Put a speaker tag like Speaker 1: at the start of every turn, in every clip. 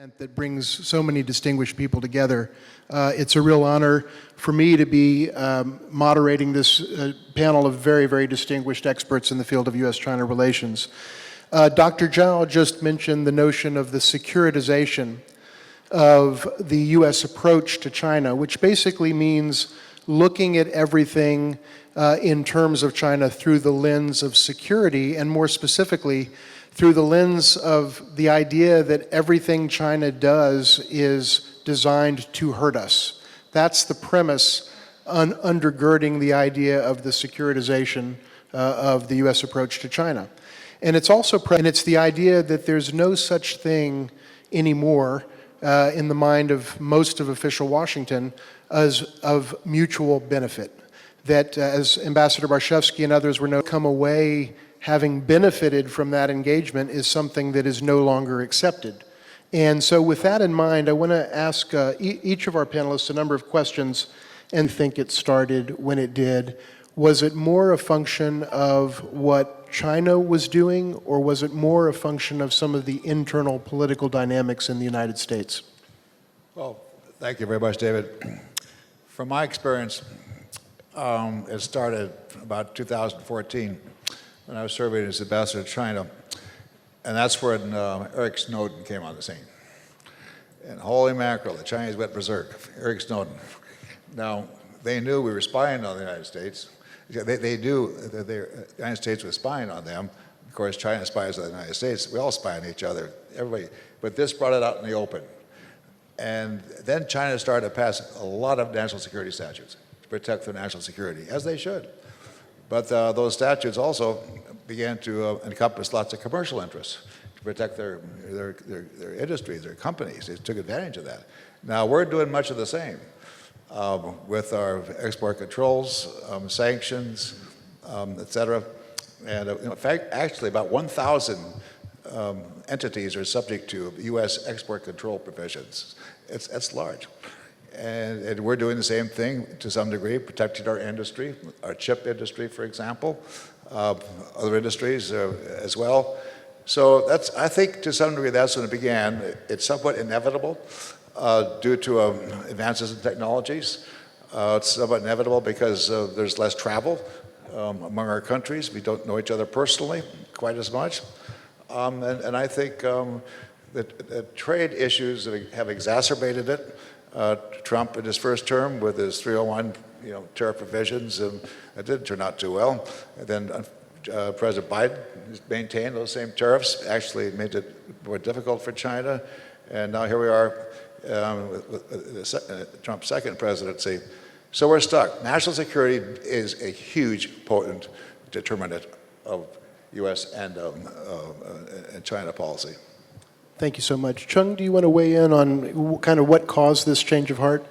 Speaker 1: event that brings so many distinguished people together. It's a real honor for me to be moderating this panel of very, very distinguished experts in the field of U.S.-China relations. Dr. Zhao just mentioned the notion of the securitization of the U.S. approach to China, which basically means looking at everything in terms of China through the lens of security, and more specifically, through the lens of the idea that everything China does is designed to hurt us. That's the premise undergirding the idea of the securitization of the U.S. approach to China. And it's also it's the idea that there's no such thing anymore in the mind of most of official Washington as of mutual benefit. That as Ambassador Barshevsky and others were come away having benefited from that engagement is something that is no longer accepted. And so with that in mind, I want to ask each of our panelists a number of questions and think it started when it did. Was it more a function of what China was doing, or was it more a function of some of the internal political dynamics in the United States?
Speaker 2: Well, thank you very much, David. From my experience, it started about 2014 when I was serving as ambassador to China, and that's when Eric Snowden came on the scene. And holy mackerel, the Chinese went berserk. Eric Snowden. Now, they knew we were spying on the United States. They knew that the United States was spying on them. Of course, China spies on the United States. We all spy on each other, everybody. But this brought it out in the open. And then China started to pass a lot of national security statutes to protect their national security, as they should. But those statutes also began to encompass lots of commercial interests to protect their industries, their companies. They took advantage of that. Now, we're doing much of the same with our export controls, sanctions, et cetera. And in fact, actually, about 1,000 entities are subject to U.S. export control provisions. It's large. And we're doing the same thing to some degree, protecting our industry, our chip industry, for example, other industries as well. So I think to some degree that's when it began. It's somewhat inevitable due to advances in technologies. It's somewhat inevitable because there's less travel among our countries. We don't know each other personally quite as much. And I think that trade issues have exacerbated it. Trump in his first term with his 301 tariff provisions, and it didn't turn out too well. And then President Biden maintained those same tariffs, actually made it more difficult for China. And now here we are with Trump's second presidency. So we're stuck. National security is a huge, potent determinant of U.S. and China policy.
Speaker 1: Thank you so much. Chung, do you want to weigh in on kind of what caused this change of heart?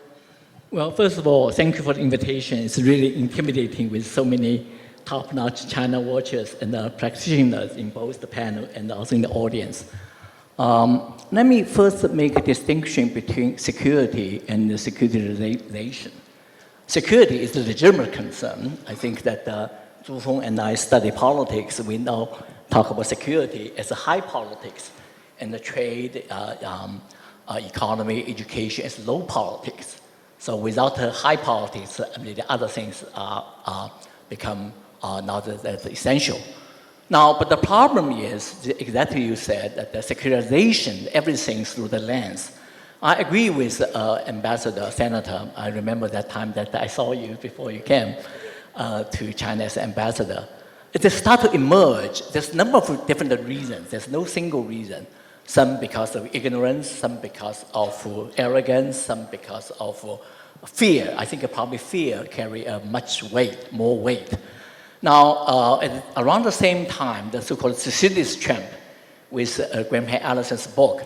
Speaker 3: Well, first of all, thank you for the invitation. It's really intimidating with so many top-notch China watchers and practitioners in both the panel and also in the audience. Let me first make a distinction between security and the securitization. Security is a legitimate concern. I think that Zhu Feng and I study politics. We now talk about security as a high politics, and the trade, economy, education as low politics. So without high politics, the other things become not as essential. Now, but the problem is, exactly you said, that the securitization, everything through the lens. I agree with Ambassador, Senator. I remember that time that I saw you before you came to China as ambassador. It started to emerge. There's a number of different reasons. There's no single reason. Some because of ignorance, some because of arrogance, some because of fear. I think probably fear carry more weight. Now, around the same time, the so-called Sicilian tramp with Graham Allison's book,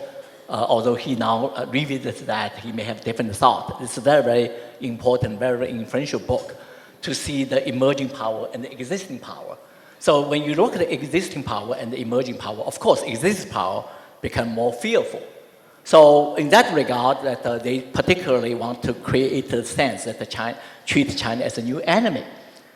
Speaker 3: although he now revisits that, he may have different thought. It's a very, very important, very, very influential book to see the emerging power and the existing power. So when you look at the existing power and the emerging power, of course, existing power become more fearful. So in that regard, that they particularly want to create a sense that treat China as a new enemy.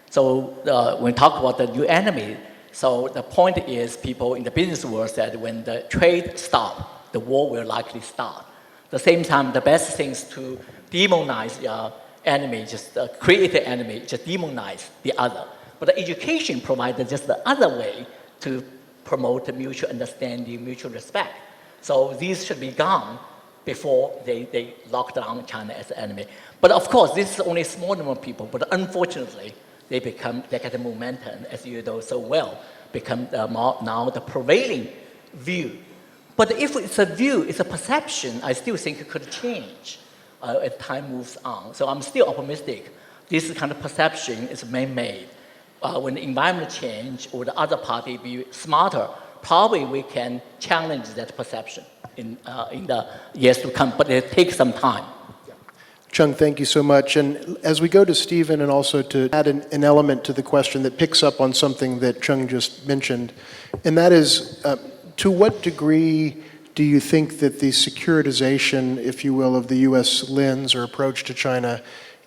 Speaker 3: So when we talk about the new enemy, so the point is people in the business world said when the trade stops, the war will likely start. At the same time, the best thing is to demonize the enemy, just create the enemy, just demonize the other. But the education provided just the other way to promote the mutual understanding, mutual respect. So these should be gone before they lock down China as an enemy. But of course, this is only a small number of people, but unfortunately, they get the momentum, as you know so well, become now the prevailing view. But if it's a view, it's a perception, I still think it could change as time moves on. So I'm still optimistic. This kind of perception is man-made. When the environment change or the other party be smarter, probably we can challenge that perception in the years to come, but it takes some time.
Speaker 1: Cheng, thank you so much. And as we go to Stephen, and also to add an element to the question that picks up on something that Cheng just mentioned, and that is, to what degree do you think that the securitization, if you will, of the U.S. lens or approach to China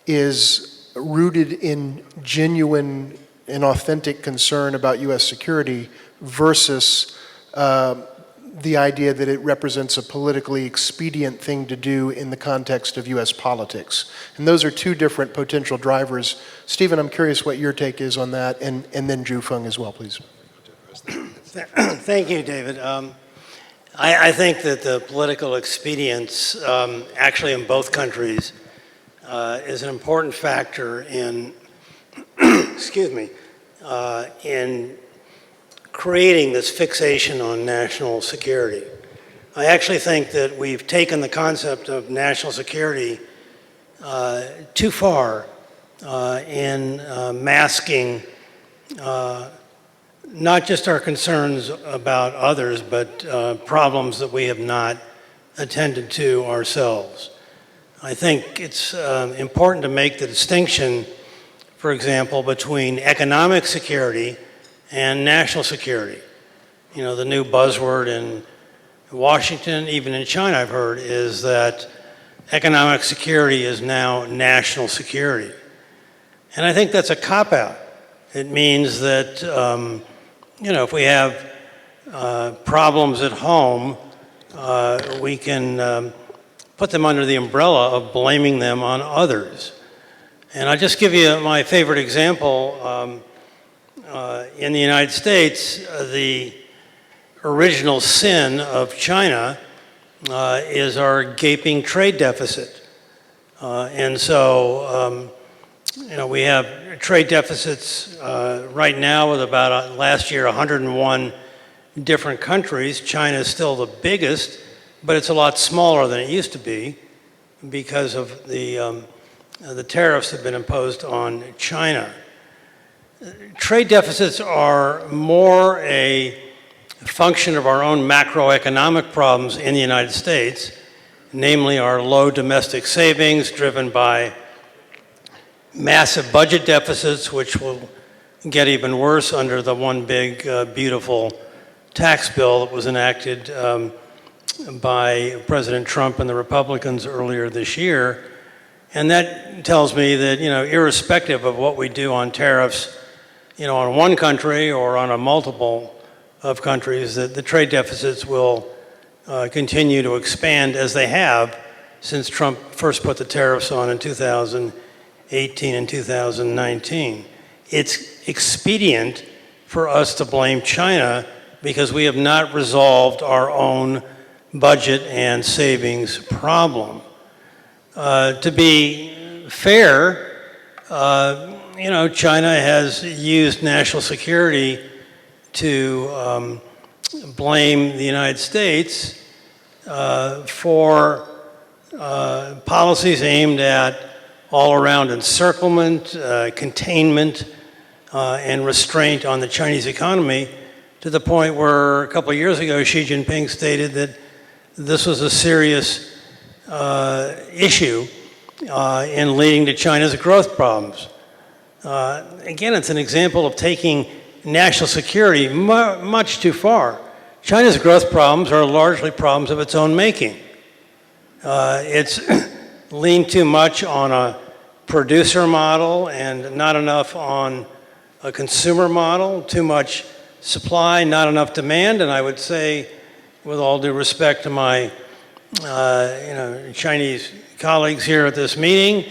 Speaker 1: is rooted in genuine and authentic concern about U.S. security versus the idea that it represents a politically expedient thing to do in the context of U.S. politics? And those are two different potential drivers. Stephen, I'm curious what your take is on that, and then Feng as well, please.
Speaker 4: Thank you, David. I think that the political expedience, actually in both countries, is an important factor in, excuse me, in creating this fixation on national security. I actually think that we've taken the concept of national security too far in masking not just our concerns about others, but problems that we have not attended to ourselves. I think it's important to make the distinction, for example, between economic security and national security. You know, the new buzzword in Washington, even in China I've heard, is that economic security is now national security. And I think that's a cop-out. It means that, you know, if we have problems at home, we can put them under the umbrella of blaming them on others. And I'll just give you my favorite example. In the United States, the original sin of China is our gaping trade deficit. And so, you know, we have trade deficits right now with about, last year, 101 different countries. China is still the biggest, but it's a lot smaller than it used to be because of the tariffs that have been imposed on China. Trade deficits are more a function of our own macroeconomic problems in the United States, namely our low domestic savings driven by massive budget deficits, which will get even worse under the one big, beautiful tax bill that was enacted by President Trump and the Republicans earlier this year. And that tells me that, you know, irrespective of what we do on tariffs, you know, on one country or on a multiple of countries, that the trade deficits will continue to expand as they have since Trump first put the tariffs on in 2018 and 2019. It's expedient for us to blame China because we have not resolved our own budget and savings problem. To be fair, you know, China has used national security to blame the United States for policies aimed at all-around encirclement, containment, and restraint on the Chinese economy, to the point where a couple of years ago Xi Jinping stated that this was a serious issue in leading to China's growth problems. Again, it's an example of taking national security much too far. China's growth problems are largely problems of its own making. It's leaned too much on a producer model and not enough on a consumer model, too much supply, not enough demand, and I would say with all due respect to my Chinese colleagues here at this meeting,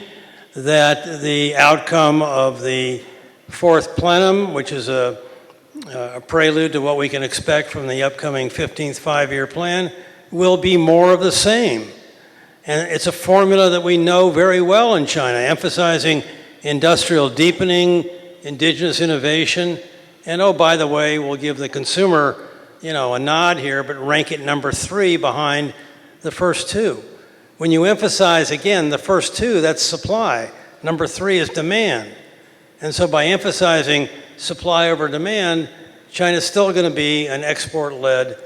Speaker 4: that the outcome of the fourth plenum, which is a prelude to what we can expect from the upcoming 15th five-year plan, will be more of the same. And it's a formula that we know very well in China, emphasizing industrial deepening, indigenous innovation, and oh, by the way, we'll give the consumer, a nod here, but rank it number 3 behind the first two. When you emphasize, again, the first two, that's supply. Number 3 is demand. And so by emphasizing supply over demand, China's still going to be an export-led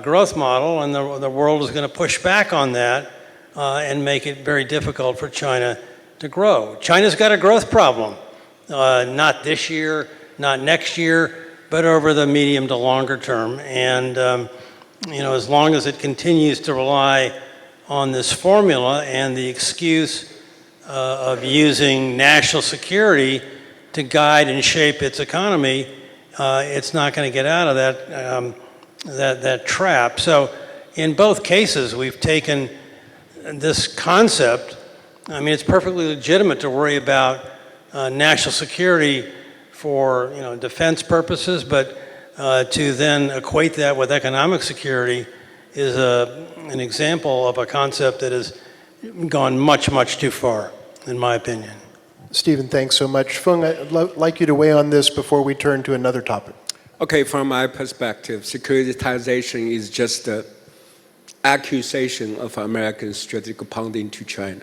Speaker 4: growth model, and the world is going to push back on that and make it very difficult for China to grow. China's got a growth problem, not this year, not next year, but over the medium to longer term. And as long as it continues to rely on this formula and the excuse of using national security to guide and shape its economy, it's not going to get out of that trap. So in both cases, we've taken this concept. I mean, it's perfectly legitimate to worry about national security for defense purposes, but to then equate that with economic security is an example of a concept that has gone much, much too far, in my opinion.
Speaker 1: Stephen, thanks so much. Feng, I'd like you to weigh on this before we turn to another topic.
Speaker 5: Okay, from my perspective, securitization is just an accusation of American strategic pounding to China.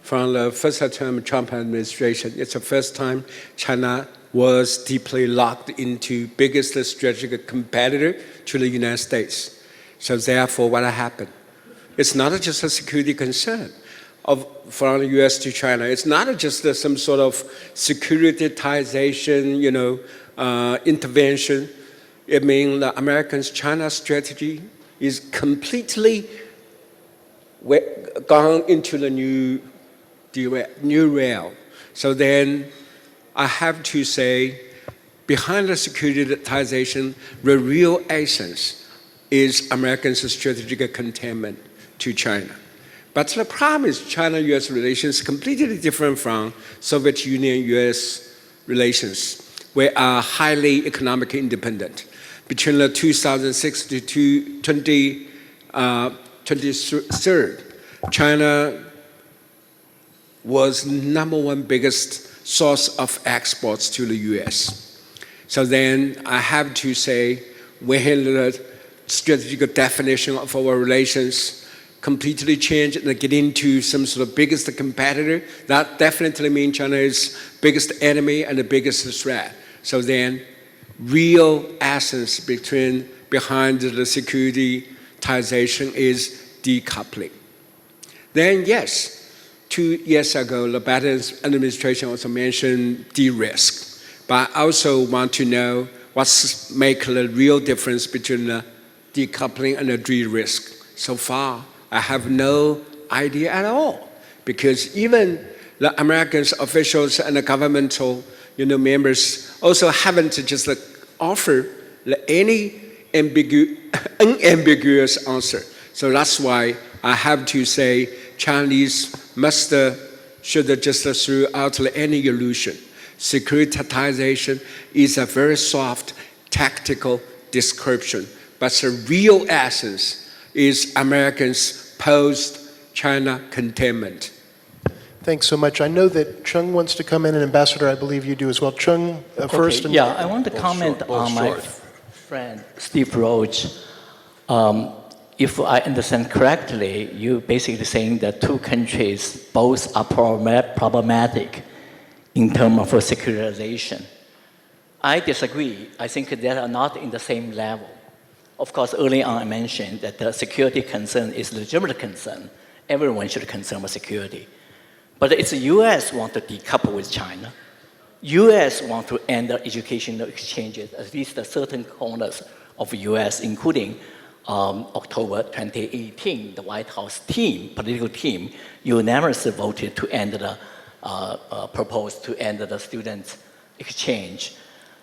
Speaker 5: From the first term Trump administration, it's the first time China was deeply locked into biggest strategic competitor to the United States. So therefore, what happened? It's not just a security concern from the U.S. to China. It's not just some sort of securitization, intervention. It means the Americans-China strategy is completely gone into the new realm. So then I have to say, behind the securitization, the real essence is Americans' strategic containment to China. But the problem is China-U.S. relations completely different from Soviet Union-U.S. relations. We are highly economically independent. Between the 2006 to 2023, China was #1 biggest source of exports to the U.S. So then I have to say, when the strategic definition of our relations completely changed and get into some sort of biggest competitor, that definitely means China is biggest enemy and the biggest threat. So then real essence behind the securitization is decoupling. Then yes, 2 years ago, the Biden administration also mentioned de-risk. But I also want to know what's make the real difference between the decoupling and the de-risk. So far, I have no idea at all, because even the American officials and the governmental members also haven't just offered any unambiguous answer. So that's why I have to say Chinese should just throw out any illusion. Securitization is a very soft, tactical description, but the real essence is Americans' post-China containment.
Speaker 1: Thanks so much. I know that Chung wants to come in, and Ambassador, I believe you do as well. Chung first.
Speaker 3: Yeah, I want to comment on my friend Steve Roach. If I understand correctly, you're basically saying that two countries both are problematic in terms of securitization. I disagree. I think they are not in the same level. Of course, early on I mentioned that the security concern is a legitimate concern. Everyone should concern with security. But it's the U.S. want to decouple with China. U.S. want to end the educational exchanges, at least certain corners of the U.S., including October 2018, the White House political team, unanimously voted to end proposed to end the student exchange.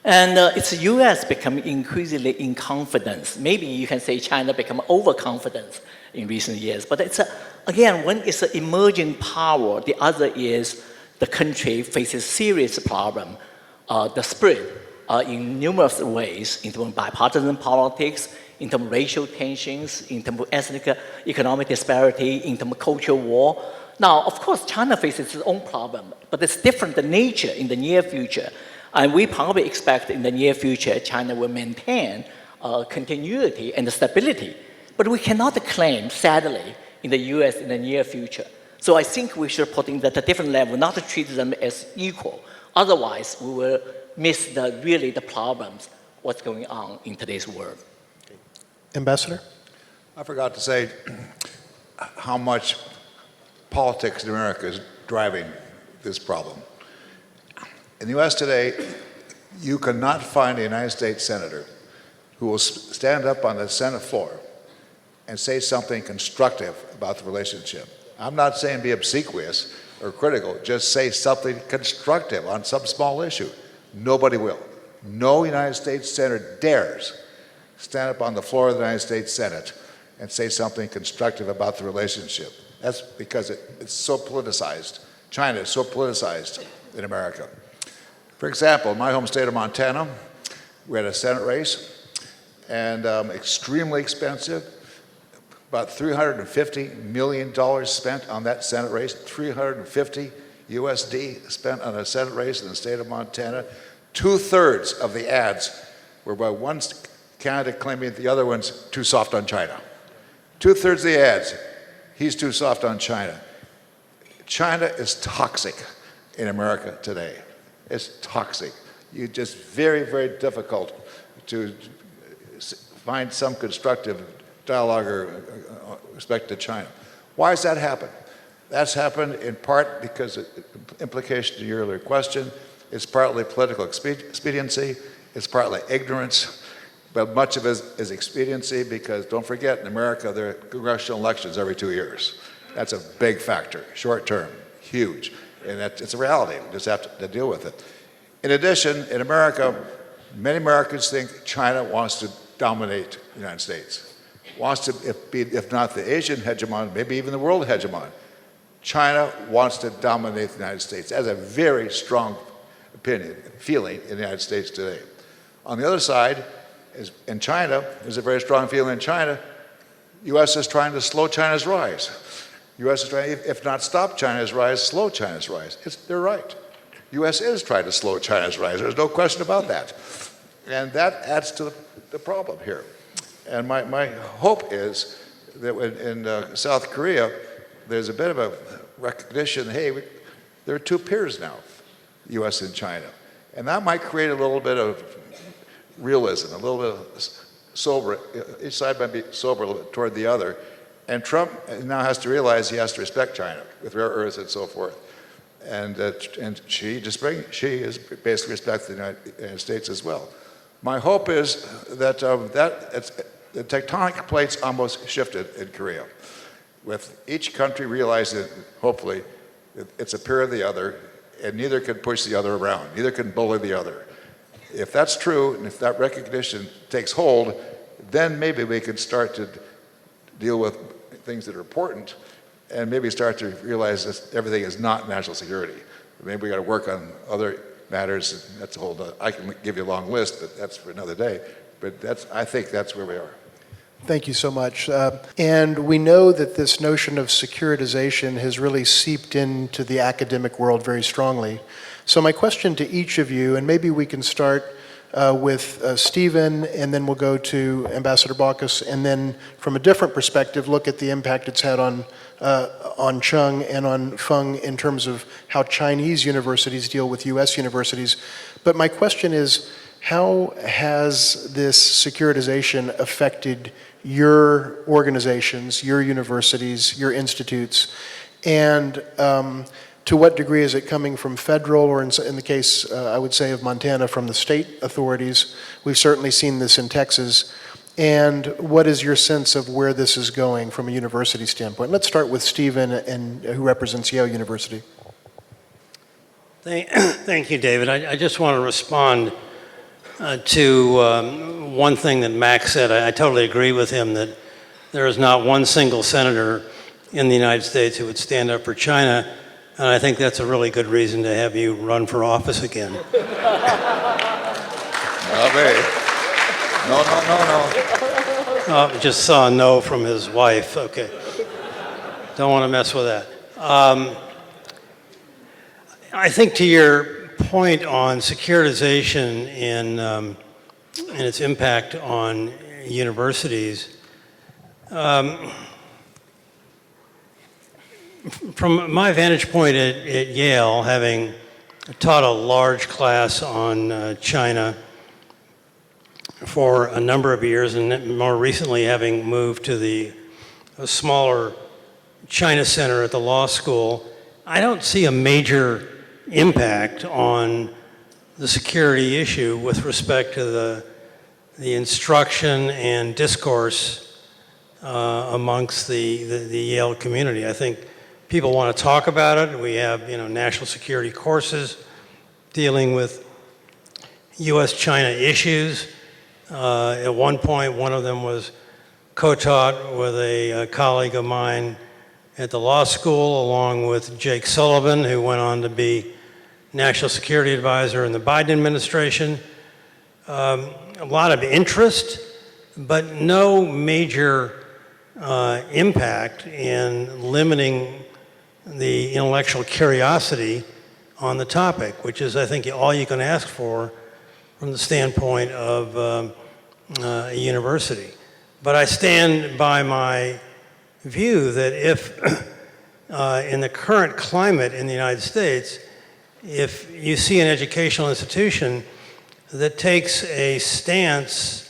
Speaker 3: And it's the U.S. becoming increasingly in confidence. Maybe you can say China become overconfident in recent years. But it's again, when it's an emerging power, the other is the country faces serious problem. The spread in numerous ways, in terms of bipartisan politics, in terms of racial tensions, in terms of ethnic, economic disparity, in terms of cultural war. Now, of course, China faces its own problem, but it's different the nature in the near future. And we probably expect in the near future, China will maintain continuity and stability. But we cannot claim, sadly, in the US in the near future. So I think we should put it at a different level, not to treat them as equal. Otherwise, we will miss the problems, what's going on in today's world.
Speaker 1: Ambassador?
Speaker 2: I forgot to say how much politics in America is driving this problem. In the U.S. today, you cannot find a United States senator who will stand up on the Senate floor and say something constructive about the relationship. I'm not saying be obsequious or critical, just say something constructive on some small issue. Nobody will. No United States senator dares stand up on the floor of the United States Senate and say something constructive about the relationship. That's because it's so politicized. China is so politicized in America. For example, in my home state of Montana, we had a Senate race, and extremely expensive, about $350 million spent on that Senate race, 350 USD spent on a Senate race in the state of Montana. 2/3 of the ads were by one candidate claiming the other one's too soft on China. 2/3 of the ads, he's too soft on China. China is toxic in America today. It's toxic. It's just very, very difficult to find some constructive dialogue or respect to China. Why has that happened? That's happened in part because, implication to your earlier question, it's partly political expediency, it's partly ignorance, but much of it is expediency because, don't forget, in America there are congressional elections every 2 years. That's a big factor, short term, huge. And it's a reality. We just have to deal with it. In addition, in America, many Americans think China wants to dominate the United States. Wants to be, if not the Asian hegemon, maybe even the world hegemon. China wants to dominate the United States. That's a very strong feeling in the United States today. On the other side, in China, there's a very strong feeling in China. U.S. is trying to slow China's rise. U.S. is trying, if not stop China's rise, slow China's rise. They're right. U.S. is trying to slow China's rise. There's no question about that. And that adds to the problem here. And my hope is that in South Korea, there's a bit of a recognition, hey, there are two peers now, U.S. and China. And that might create a little bit of realism, a little bit of sober, each side might be sober a little bit toward the other. And Trump now has to realize he has to respect China with rare earths and so forth. And Xi is basically respecting the United States as well. My hope is that the tectonic plates almost shifted in Korea, with each country realizing, hopefully, that it's a peer of the other, and neither can push the other around, neither can bully the other. If that's true, and if that recognition takes hold, then maybe we can start to deal with things that are important, and maybe start to realize that everything is not national security. Maybe we got to work on other matters. And that's a whole. I can give you a long list, but that's for another day. But I think that's where we are.
Speaker 1: Thank you so much. And we know that this notion of securitization has really seeped into the academic world very strongly. So my question to each of you, and maybe we can start with Stephen, and then we'll go to Ambassador Baucus, and then from a different perspective, look at the impact it's had on Cheng and on Feng in terms of how Chinese universities deal with US universities. But my question is, how has this securitization affected your organizations, your universities, your institutes, and to what degree is it coming from federal, or in the case, I would say, of Montana, from the state authorities? We've certainly seen this in Texas. And what is your sense of where this is going from a university standpoint? Let's start with Stephen, who represents Yale University.
Speaker 4: Thank you, David. I just want to respond one thing that Max said. I totally agree with him that there is not one single senator in the United States who would stand up for China, and I think that's a really good reason to have you run for office again.
Speaker 2: Not me. No.
Speaker 4: Oh, just saw a no from his wife. Okay. Don't want to mess with that. I think to your point on securitization and its impact on universities, from my vantage point at Yale, having taught a large class on China for a number of years, and more recently having moved to a smaller China Center at the law school, I don't see a major impact on the security issue with respect to the instruction and discourse amongst the Yale community. I think people want to talk about it. We have national security courses dealing with U.S.-China issues. At one point, one of them was co-taught with a colleague of mine at the law school, along with Jake Sullivan, who went on to be National Security Advisor in the Biden administration. A lot of interest, but no major impact in limiting the intellectual curiosity on the topic, which is, I think, all you can ask for from the standpoint of a university. But I stand by my view that if, in the current climate in the United States, if you see an educational institution that takes a stance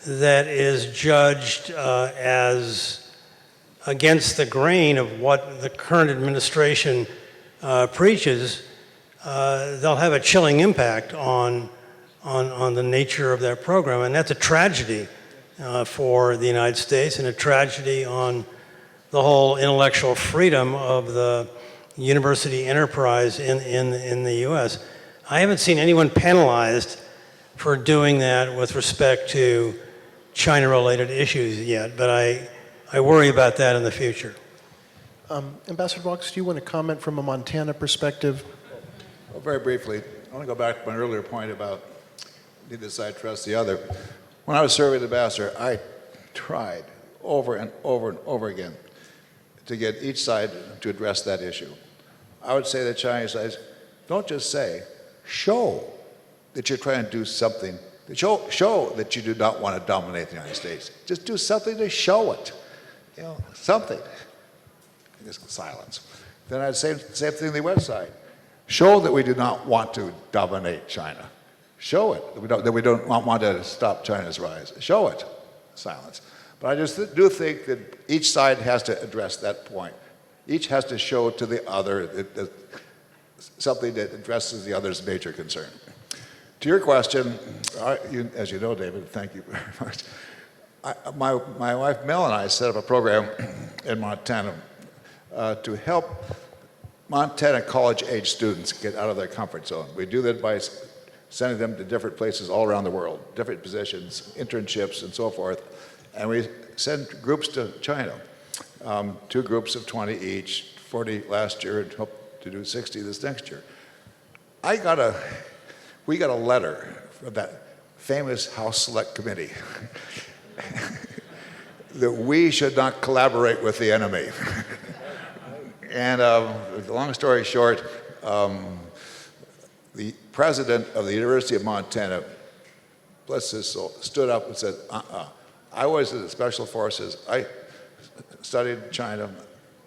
Speaker 4: that is judged as against the grain of what the current administration preaches, they'll have a chilling impact on the nature of that program. And that's a tragedy for the United States, and a tragedy on the whole intellectual freedom of the university enterprise in the U.S. I haven't seen anyone penalized for doing that with respect to China-related issues yet, but I worry about that in the future.
Speaker 1: Ambassador Walks, do you want to comment from a Montana perspective?
Speaker 2: Well, very briefly, I want to go back to my earlier point about neither side trusts the other. When I was serving as ambassador, I tried over and over and over again to get each side to address that issue. I would say to the Chinese side, don't just say, show that you're trying to do something, show that you do not want to dominate the United States. Just do something to show it, something. Just silence. Then I'd say the same thing on the West side. Show that we do not want to dominate China. Show it that we don't want to stop China's rise. Show it. Silence. But I just do think that each side has to address that point. Each has to show to the other something that addresses the other's major concern. To your question, as you know, David, thank you very much. My wife Mel and I set up a program in Montana to help Montana college-age students get out of their comfort zone. We do that by sending them to different places all around the world, different positions, internships, and so forth. And we send groups to China, 2 groups of 20 each, 40 last year, and hope to do 60 this next year. We got a letter from that famous House Select Committee that we should not collaborate with the enemy. And long story short, the president of the University of Montana, bless his soul, stood up and said, I was in the Special Forces. I studied China.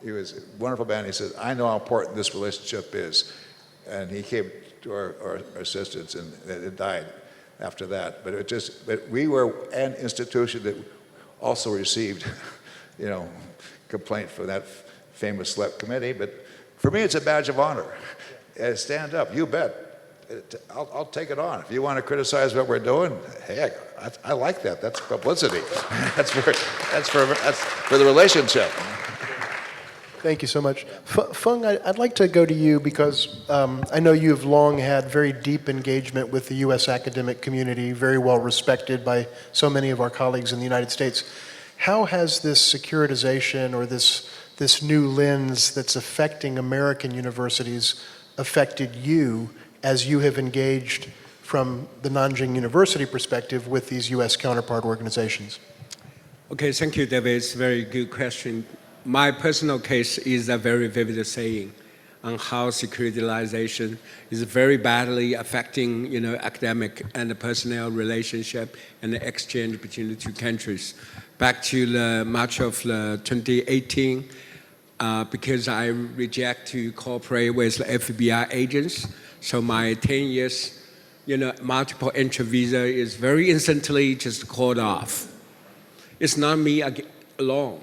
Speaker 2: He was a wonderful man. He said, I know how important this relationship is. And he came to our assistance, and it died after that. But we were an institution that also received, complaint from that famous select committee. But for me, it's a badge of honor. Stand up, you bet. I'll take it on. If you want to criticize what we're doing, heck, I like that. That's publicity. That's for the relationship.
Speaker 1: Thank you so much. Feng, I'd like to go to you because I know you've long had very deep engagement with the U.S. academic community, very well respected by so many of our colleagues in the United States. How has this securitization or this new lens that's affecting American universities affected you as you have engaged from the Nanjing University perspective with these U.S. counterpart organizations?
Speaker 5: Okay, thank you, David. It's a very good question. My personal case is a very vivid saying on how securitization is very badly affecting, academic and the personnel relationship and the exchange between the two countries. Back to March of 2018, because I reject to cooperate with the FBI agents, so my 10 years, multiple entry visa is very instantly just called off. It's not me alone.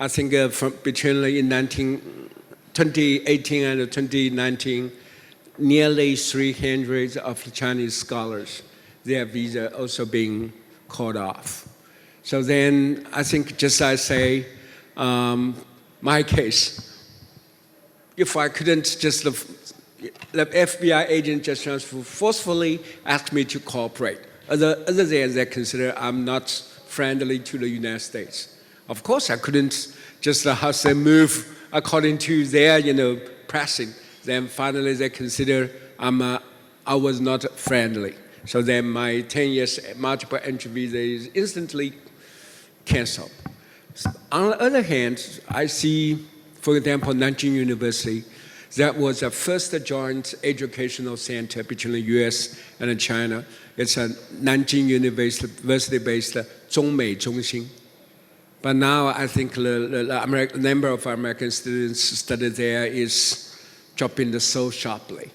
Speaker 5: I think from between 2018 and 2019, nearly 300 of Chinese scholars, their visa also being called off. So then I think just as I say, my case, if I couldn't just, the FBI agent just forcefully asked me to cooperate. Other than they consider I'm not friendly to the United States. Of course, I couldn't just move according to their, pressing. Then finally, they consider I was not friendly. So then my 10 years multiple entry visa is instantly canceled. On the other hand, I see, for example, Nanjing University, that was the first joint educational center between the U.S. and China. It's a Nanjing University-based 中美中心. But now I think the number of American students study there is dropping so sharply.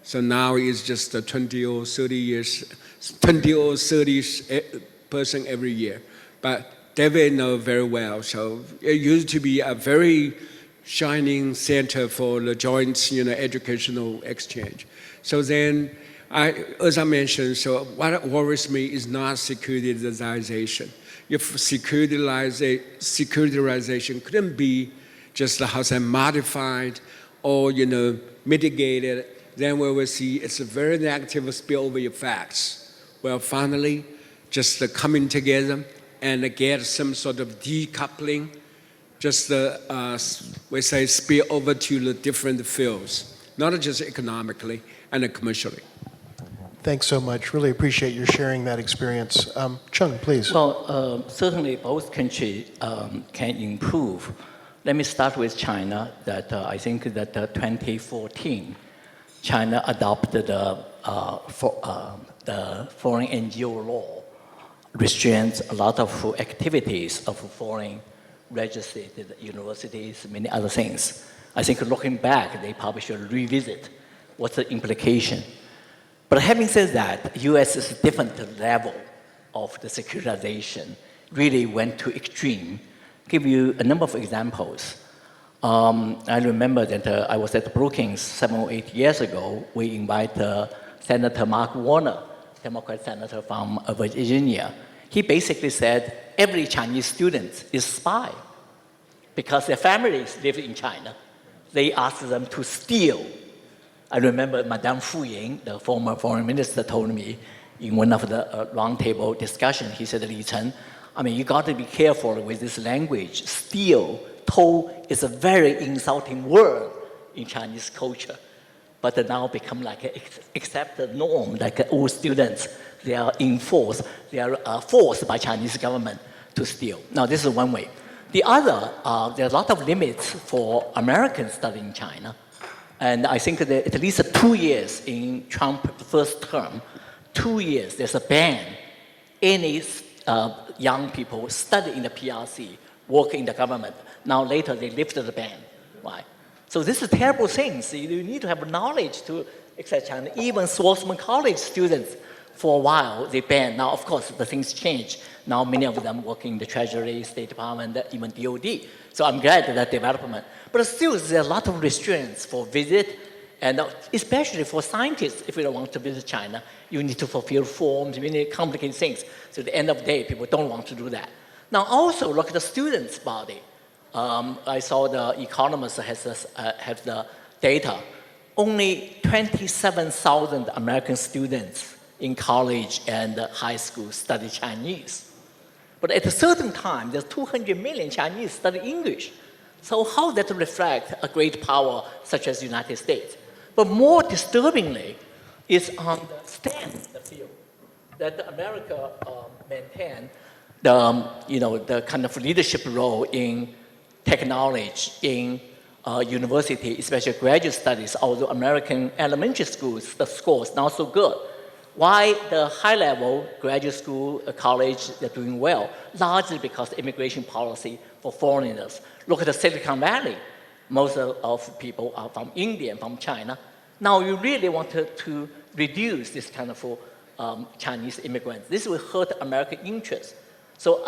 Speaker 5: So now it's just 20 or 30 person every year. But David knows very well. So it used to be a very shining center for the joint, educational exchange. So then, as I mentioned, so what worries me is not securitization. If securitization couldn't be just modified or mitigated, then we will see it's a very negative spillover effects. Well, finally, just coming together and get some sort of decoupling, just we say spill over to the different fields, not just economically and commercially.
Speaker 1: Thanks so much. Really appreciate your sharing that experience. Chung, please.
Speaker 3: Well, certainly both countries can improve. Let me start with China. That I think that 2014, China adopted the foreign NGO law, restrains a lot of activities of foreign registered universities, many other things. I think looking back, they probably should revisit what's the implication. But having said that, U.S. is a different level of the securitization, really went to extreme. Give you a number of examples. I remember that I was at Brookings 7 or 8 years ago. We invited Senator Mark Warner, Democrat senator from Virginia. He basically said every Chinese student is spy because their families live in China. They asked them to steal. I remember Madame Fu Ying, the former foreign minister, told me in one of the roundtable discussions, he said, Li Chen, you got to be careful with this language. Steal, tow is a very insulting word in Chinese culture, but now become like an accepted norm, like all students, they are enforced, they are forced by Chinese government to steal. Now, this is one way. The other, there are a lot of limits for Americans studying in China. And I think that at least 2 years in Trump's first term, 2 years, there's a ban. Any young people study in the PRC, work in the government. Now later they lifted the ban. Why? So this is terrible things. You need to have knowledge to accept China. Even Swartzman College students, for a while, they banned. Now, of course, the things change. Now many of them work in the Treasury, State Department, even DOD. So I'm glad at that development. But still, there are a lot of restraints for visit, and especially for scientists, if you don't want to visit China, you need to fulfill forms, you need complicated things. So at the end of the day, people don't want to do that. Now also, look at the students' body. I saw the Economist has the data. Only 27,000 American students in college and high school study Chinese. But at a certain time, there's 200 million Chinese study English. So how that reflect a great power such as the United States? But more disturbingly is on the STEM field, that America maintained the kind of leadership role in technology, in university, especially graduate studies, although American elementary schools, the scores not so good. Why the high-level graduate school, college, they're doing well? Largely because immigration policy for foreigners. Look at the Silicon Valley. Most of people are from India and from China. Now you really want to reduce this kind of Chinese immigrants. This will hurt American interests. So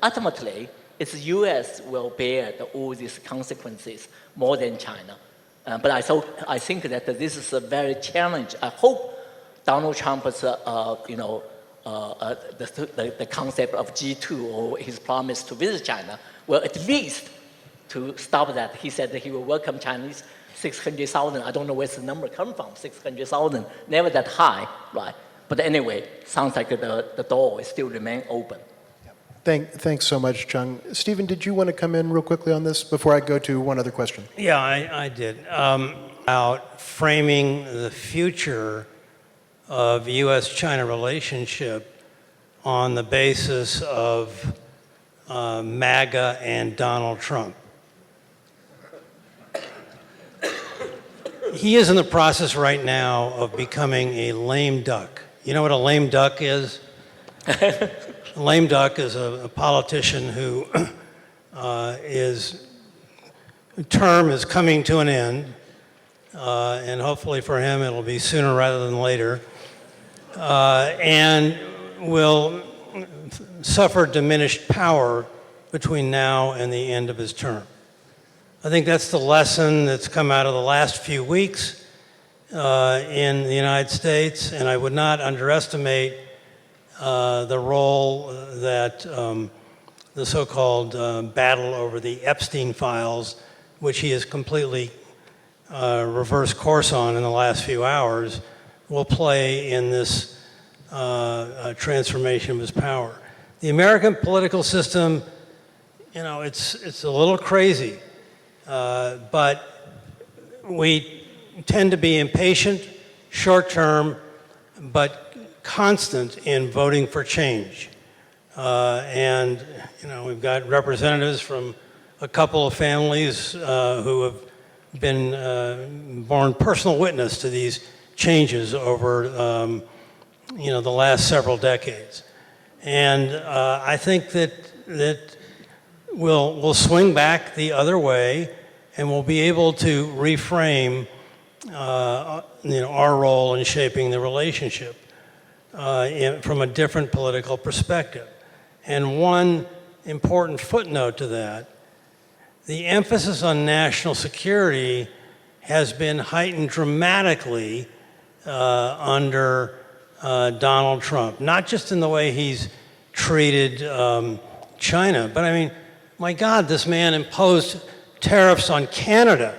Speaker 3: ultimately, it's the U.S. will bear all these consequences more than China. But I think that this is a very challenge. I hope Donald Trump's, the concept of G2 or his promise to visit China will at least to stop that. He said that he will welcome Chinese 600,000. I don't know where the number come from, 600,000, never that high, right? But anyway, sounds like the door is still remain open.
Speaker 1: Thanks so much, Chung. Stephen, did you want to come in real quickly on this before I go to one other question?
Speaker 4: Yeah, I did. About framing the future of U.S.-China relationship on the basis of MAGA and Donald Trump. He is in the process right now of becoming a lame duck. You know what a lame duck is? A lame duck is a politician who his term is coming to an end, and hopefully for him it'll be sooner rather than later, and will suffer diminished power between now and the end of his term. I think that's the lesson that's come out of the last few weeks in the United States, and I would not underestimate the role that the so-called battle over the Epstein files, which he has completely reversed course on in the last few hours, will play in this transformation of his power. The American political system, it's a little crazy, but we tend to be impatient, short-term, but constant in voting for change. And we've got representatives from a couple of families who have been borne personal witness to these changes over the last several decades. And I think that we'll swing back the other way, and we'll be able to reframe our role in shaping the relationship from a different political perspective. And one important footnote to that, the emphasis on national security has been heightened dramatically under Donald Trump, not just in the way he's treated China, but I mean, my God, this man imposed tariffs on Canada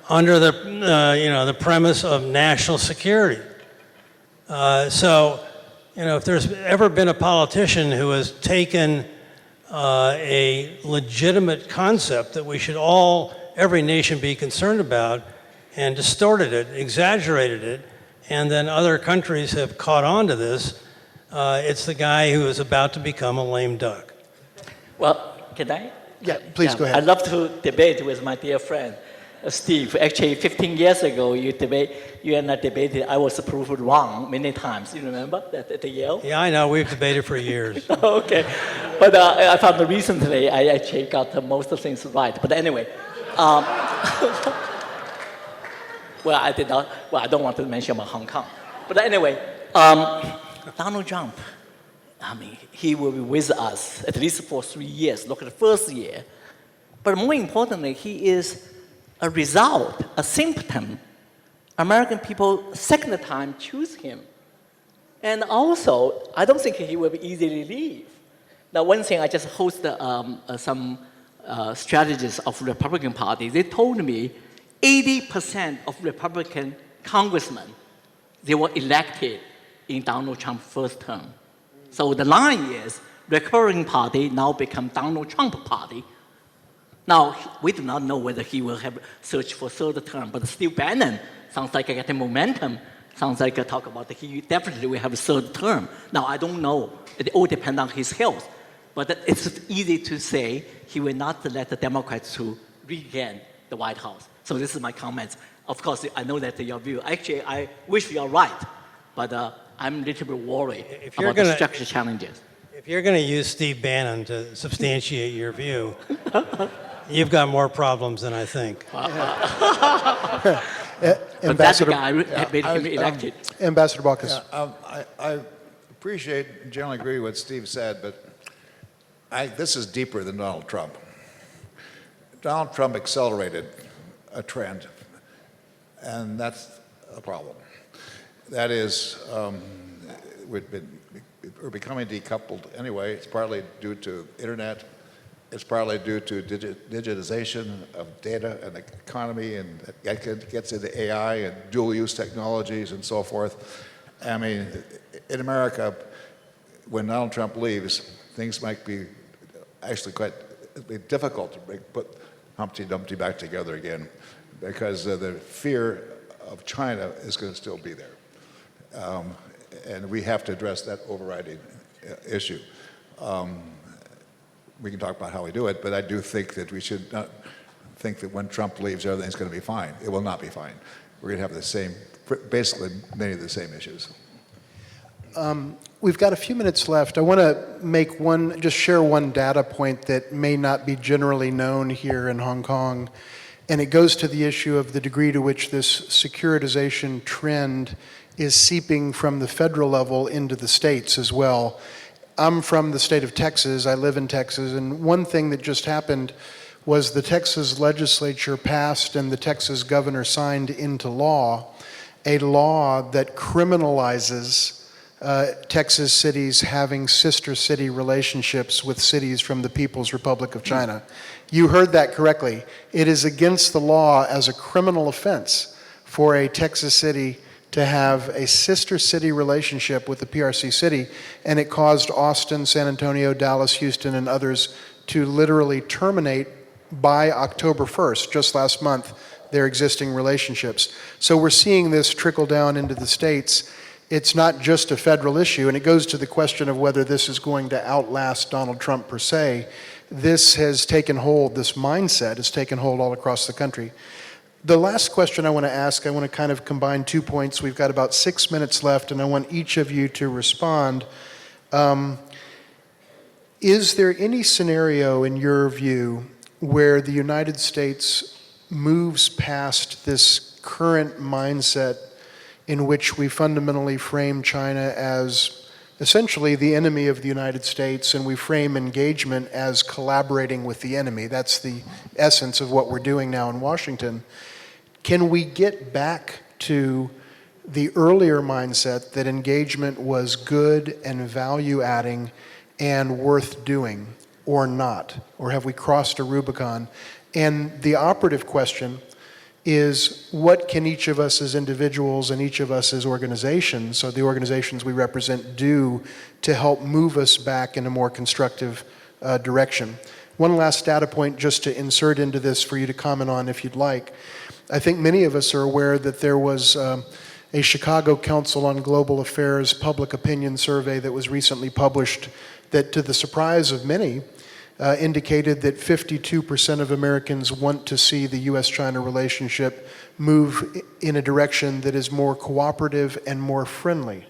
Speaker 4: under the premise of national security. So, if there's ever been a politician who has taken a legitimate concept that we should every nation be concerned about, and distorted it, exaggerated it, and then other countries have caught on to this, it's the guy who is about to become a lame duck.
Speaker 3: Well, can I?
Speaker 1: Yeah, please go ahead.
Speaker 3: I'd love to debate with my dear friend, Steve. Actually, 15 years ago, you and I debated. I was proved wrong many times. You remember that at Yale?
Speaker 4: Yeah, I know. We've debated for years.
Speaker 3: Okay. But I found that recently I actually got most of things right. But anyway, well, I did not. Well, I don't want to mention about Hong Kong. But anyway, Donald Trump, he will be with us at least for 3 years. Look at the first year. But more importantly, he is a result, a symptom. American people, second time, choose him. And also, I don't think he will easily leave. Now, one thing, I just hosted some strategists of Republican Party. They told me 80% of Republican congressmen, they were elected in Donald Trump's first term. So the line is, Republican Party now become Donald Trump Party. Now, we do not know whether he will have search for third term, but Steve Bannon sounds like getting momentum. Sounds like talk about he definitely will have a third term. Now, I don't know. It all depends on his health. But it's easy to say he will not let the Democrats to regain the White House. So this is my comments. Of course, I know that your view. Actually, I wish you're right, but I'm a little bit worried about the structural challenges.
Speaker 4: If you're going to use Steve Bannon to substantiate your view, you've got more problems than I think.
Speaker 3: But that's the guy made him elected.
Speaker 1: Ambassador Baucus.
Speaker 2: I appreciate and generally agree with what Steve said, but this is deeper than Donald Trump. Donald Trump accelerated a trend, and that's a problem. That is, we're becoming decoupled anyway. It's partly due to internet. It's partly due to digitization of data and the economy, and that gets into AI and dual-use technologies and so forth. I mean, in America, when Donald Trump leaves, things might be actually quite difficult to put Humpty Dumpty back together again, because the fear of China is going to still be there. And we have to address that overriding issue. We can talk about how we do it, but I do think that we should not think that when Trump leaves, everything's going to be fine. It will not be fine. We're going to have the same, basically many of the same issues.
Speaker 1: We've got a few minutes left. I want to just share one data point that may not be generally known here in Hong Kong, and it goes to the issue of the degree to which this securitization trend is seeping from the federal level into the states as well. I'm from the state of Texas. I live in Texas, and one thing that just happened was the Texas legislature passed and the Texas governor signed into law a law that criminalizes Texas cities having sister city relationships with cities from the People's Republic of China. You heard that correctly. It is against the law as a criminal offense for a Texas city to have a sister city relationship with the PRC city, and it caused Austin, San Antonio, Dallas, Houston, and others to literally terminate by October 1st, just last month, their existing relationships. So we're seeing this trickle down into the states. It's not just a federal issue, and it goes to the question of whether this is going to outlast Donald Trump per se. This has taken hold, this mindset has taken hold all across the country. The last question I want to ask, I want to kind of combine 2 points. We've got about 6 minutes left, and I want each of you to respond. Is there any scenario in your view where the United States moves past this current mindset in which we fundamentally frame China as essentially the enemy of the United States, and we frame engagement as collaborating with the enemy? That's the essence of what we're doing now in Washington. Can we get back to the earlier mindset that engagement was good and value-adding and worth doing, or not? Or have we crossed a Rubicon? And the operative question is, what can each of us as individuals and each of us as organizations, so the organizations we represent, do to help move us back in a more constructive direction? One last data point just to insert into this for you to comment on if you'd like. I think many of us are aware that there was a Chicago Council on Global Affairs public opinion survey that was recently published that, to the surprise of many, indicated that 52% of Americans want to see the U.S.-China relationship move in a direction that is more cooperative and more friendly.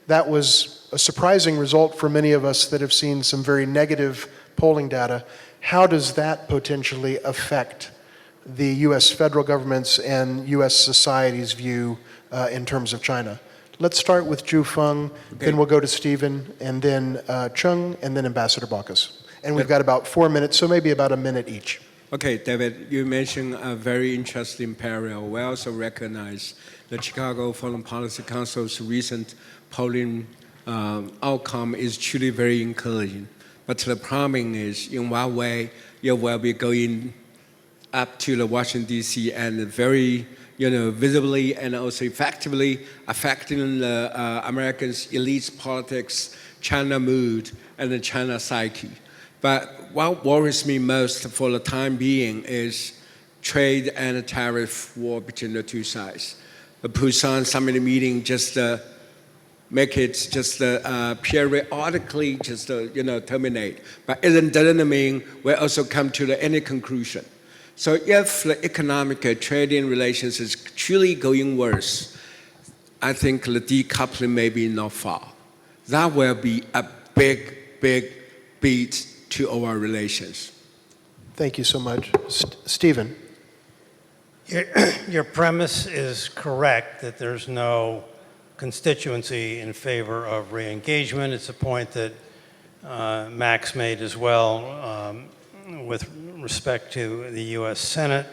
Speaker 1: That was a surprising result for many of us that have seen some very negative polling data. How does that potentially affect the U.S. federal government's and U.S. society's view in terms of China? Let's start with Zhu Feng, then we'll go to Stephen, and then Chung, and then Ambassador Baucus. And we've got about 4 minutes, so maybe about a minute each.
Speaker 5: Okay, David, you mentioned a very interesting parallel. We also recognize the Chicago Foreign Policy Council's recent polling outcome is truly very encouraging. But the problem is, in one way, you will be going up to the Washington, D.C. and very, visibly and also effectively affecting the Americans' elite politics, China mood, and the China psyche. But what worries me most for the time being is trade and tariff war between the two sides. The Busan summit meeting just make it just periodically just terminate, but it doesn't mean we also come to any conclusion. So if the economic trading relations is truly going worse, I think the decoupling may be not far. That will be a big, big beat to our relations.
Speaker 1: Thank you so much. Stephen.
Speaker 4: Your premise is correct that there's no constituency in favor of re-engagement. It's a point that Max made as well with respect to the U.S. Senate.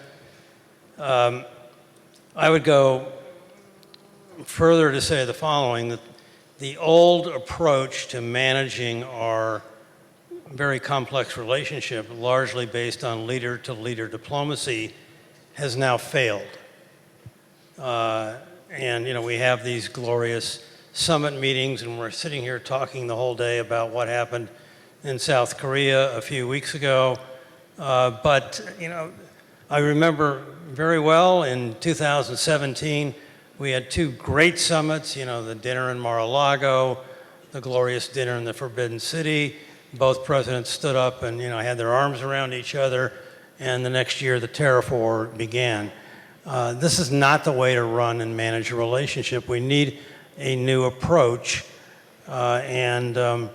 Speaker 4: I would go further to say the following, that the old approach to managing our very complex relationship, largely based on leader-to-leader diplomacy, has now failed. And we have these glorious summit meetings, and we're sitting here talking the whole day about what happened in South Korea a few weeks ago. But I remember very well in 2017, we had two great summits, the dinner in Mar-a-Lago, the glorious dinner in the Forbidden City. Both presidents stood up and had their arms around each other, and the next year the tariff war began. This is not the way to run and manage a relationship. We need a new approach, and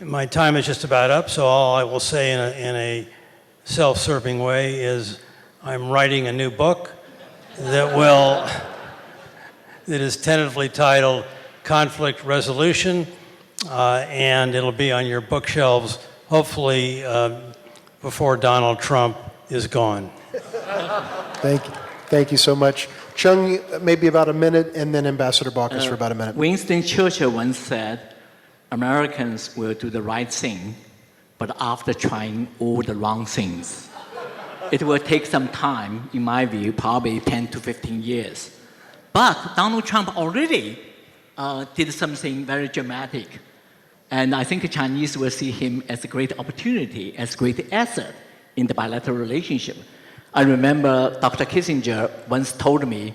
Speaker 4: my time is just about up, so all I will say in a self-serving way is I'm writing a new book that is tentatively titled Conflict Resolution, and it'll be on your bookshelves, hopefully before Donald Trump is gone.
Speaker 1: Thank you so much. Chung, maybe about a minute, and then Ambassador Baucus for about a minute.
Speaker 3: Winston Churchill once said, Americans will do the right thing, but after trying all the wrong things. It will take some time, in my view, probably 10 to 15 years. But Donald Trump already did something very dramatic. And I think the Chinese will see him as a great opportunity, as a great asset in the bilateral relationship. I remember Dr. Kissinger once told me,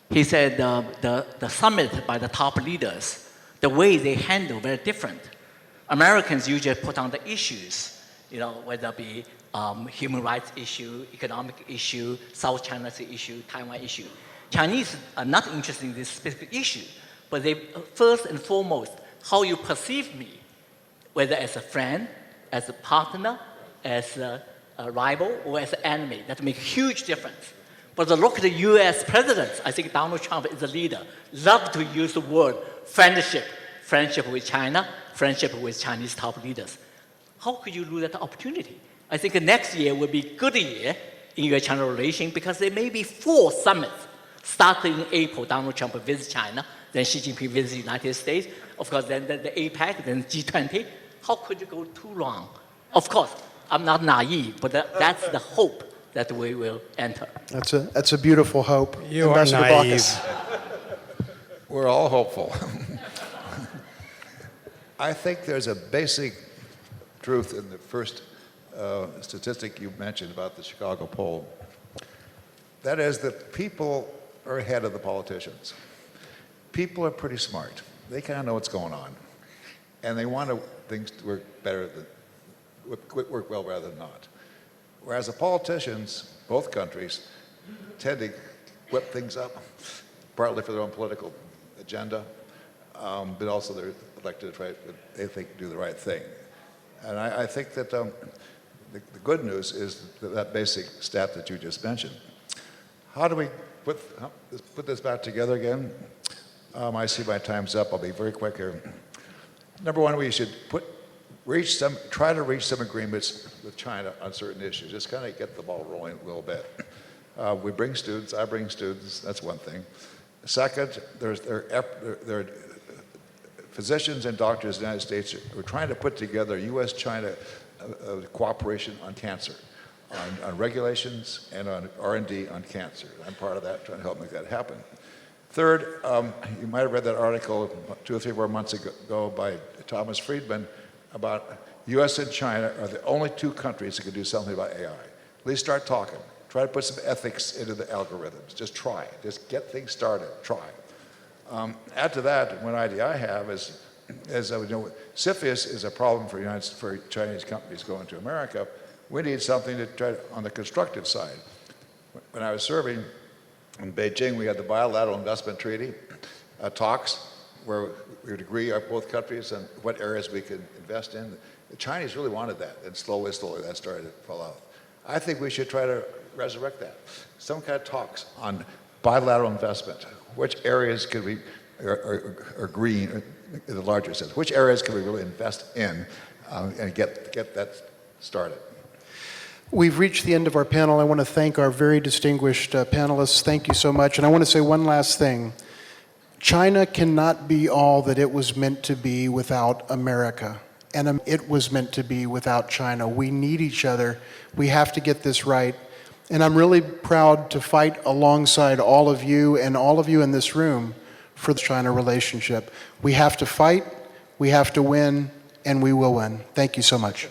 Speaker 3: he said the summit by the top leaders, the way they handle very different. Americans usually put on the issues, whether it be human rights issue, economic issue, South China Sea issue, Taiwan issue. Chinese are not interested in this specific issue, but they first and foremost, how you perceive me, whether as a friend, as a partner, as a rival, or as an enemy. That makes a huge difference. But look at the US presidents. I think Donald Trump is a leader. Love to use the word friendship. Friendship with China, friendship with Chinese top leaders. How could you lose that opportunity? I think the next year will be a good year in US-China relations because there may be 4 summits. Starting in April, Donald Trump visits China, then Xi Jinping visits the United States, of course, then the APEC, then G20. How could you go too long? Of course, I'm not naive, but that's the hope that we will enter.
Speaker 1: That's a beautiful hope.
Speaker 4: You
Speaker 1: Ambassador
Speaker 4: are naive.
Speaker 1: Baucus.
Speaker 2: We're all hopeful. I think there's a basic truth in the first statistic you mentioned about the Chicago poll. That is that people are ahead of the politicians. People are pretty smart. They kind of know what's going on. And they want things to work well rather than not. Whereas the politicians, both countries, tend to whip things up, partly for their own political agenda, but also they're elected to try, they think, do the right thing. And I think that the good news is that basic stat that you just mentioned. How do we put this back together again? I see my time's up. I'll be very quick here. Number one, we should try to reach some agreements with China on certain issues. Just kind of get the ball rolling a little bit. We bring students. I bring students. That's one thing. Second, there are physicians and doctors in the United States are trying to put together U.S.-China cooperation on cancer, on regulations and on R&D on cancer. I'm part of that, trying to help make that happen. Third, you might have read that article 2 or 3 more months ago by Thomas Friedman about U.S. and China are the only 2 countries that can do something about AI. At least start talking. Try to put some ethics into the algorithms. Just try. Just get things started. Try. Add to that, one idea I have is CFIUS is a problem for Chinese companies going to America. We need something to try on the constructive side. When I was serving in Beijing, we had the bilateral investment treaty talks where we would agree both countries on what areas we could invest in. The Chinese really wanted that, and slowly that started to fall out. I think we should try to resurrect that. Some kind of talks on bilateral investment. Which areas could we, or green, in the larger sense, which areas can we really invest in and get that started?
Speaker 1: We've reached the end of our panel. I want to thank our very distinguished panelists. Thank you so much. And I want to say one last thing. China cannot be all that it was meant to be without America. And it was meant to be without China. We need each other. We have to get this right. And I'm really proud to fight alongside all of you and all of you in this room for the China relationship. We have to fight, we have to win, and we will win. Thank you so much.